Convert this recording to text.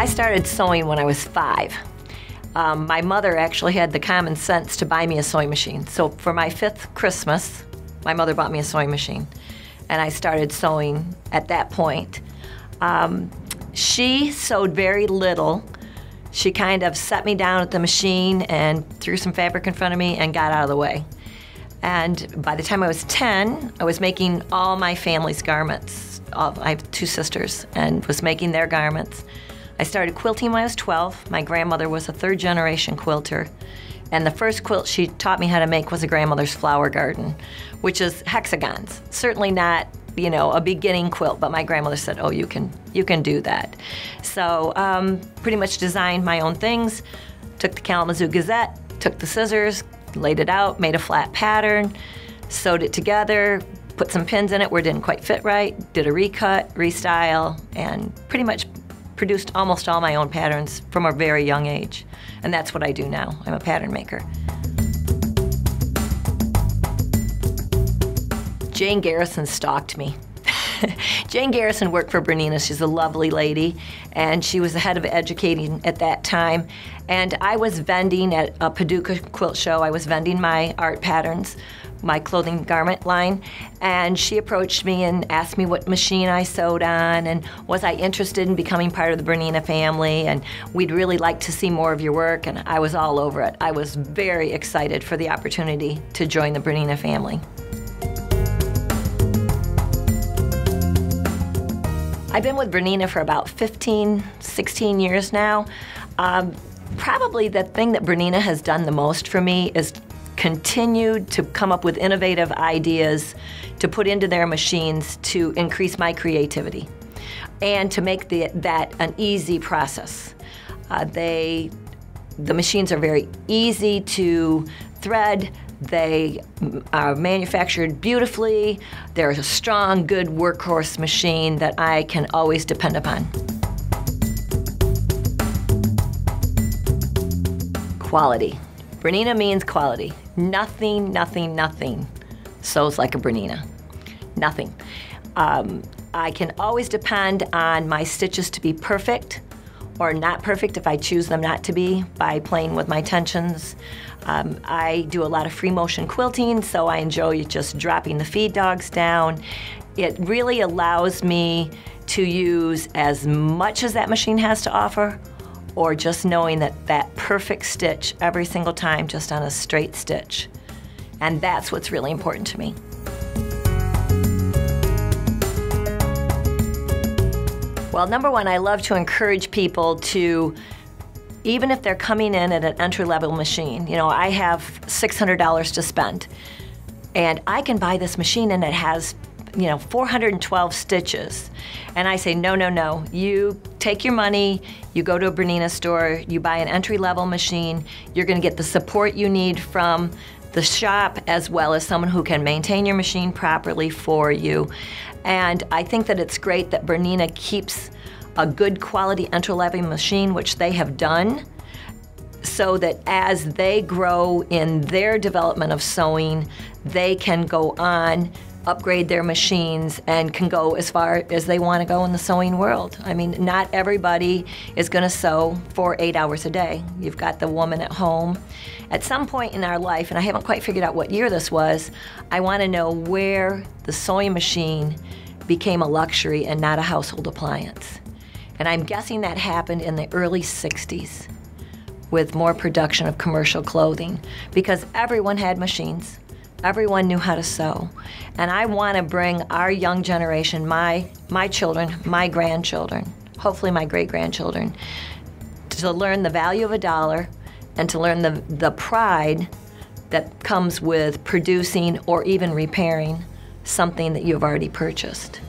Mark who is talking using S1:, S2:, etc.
S1: I started sewing when I was 5. My mother actually had the common sense to buy me a sewing machine. So for my 5th Christmas, my mother bought me a sewing machine. And I started sewing at that point. She sewed very little. She kind of set me down at the machine and threw some fabric in front of me and got out of the way. And by the time I was 10, I was making all my family's garments. I have 2 sisters and was making their garments. I started quilting when I was 12. My grandmother was a 3rd-generation quilter. And the first quilt she taught me how to make was a grandmother's flower garden, which is hexagons. Certainly not, you know, a beginning quilt, but my grandmother said, oh, you can do that. So pretty much designed my own things, took the Kalamazoo Gazette, took the scissors, laid it out, made a flat pattern, sewed it together, put some pins in it where it didn't quite fit right, did a recut, restyle, and pretty much produced almost all my own patterns from a very young age. And that's what I do now. I'm a pattern maker. Jane Garrison stalked me. Jane Garrison worked for Bernina. She's a lovely lady, and she was the head of educating at that time. And I was vending at a Paducah quilt show. I was vending my art patterns, my clothing garment line, and she approached me and asked me what machine I sewed on and was I interested in becoming part of the Bernina family, and we'd really like to see more of your work, and I was all over it. I was very excited for the opportunity to join the Bernina family. I've been with Bernina for about 15, 16 years now. Probably the thing that Bernina has done the most for me is continued to come up with innovative ideas to put into their machines to increase my creativity and to make that an easy process. The machines are very easy to thread. They are manufactured beautifully. They're a strong, good workhorse machine that I can always depend upon. Quality. Bernina means quality. Nothing, nothing, nothing sews like a Bernina. Nothing. I can always depend on my stitches to be perfect or not perfect if I choose them not to be by playing with my tensions. I do a lot of free motion quilting, so I enjoy just dropping the feed dogs down. It really allows me to use as much as that machine has to offer, or just knowing that perfect stitch every single time just on a straight stitch. And that's what's really important to me. Well, number one, I love to encourage people to, even if they're coming in at an entry-level machine, you know, I have $600 to spend, and I can buy this machine and it has, you know, 412 stitches. And I say, no, no, no. You take your money, you go to a Bernina store, you buy an entry-level machine, you're gonna get the support you need from the shop as well as someone who can maintain your machine properly for you. And I think that it's great that Bernina keeps a good quality entry-level machine, which they have done, so that as they grow in their development of sewing, they can go on, upgrade their machines, and can go as far as they want to go in the sewing world. I mean, not everybody is going to sew for 8 hours a day. You've got the woman at home. At some point in our life, and I haven't quite figured out what year this was, I want to know where the sewing machine became a luxury and not a household appliance. And I'm guessing that happened in the early 60s with more production of commercial clothing, because everyone had machines. Everyone knew how to sew. And I want to bring our young generation, my children, my grandchildren, hopefully my great-grandchildren, to learn the value of a dollar and to learn the pride that comes with producing or even repairing something that you've already purchased.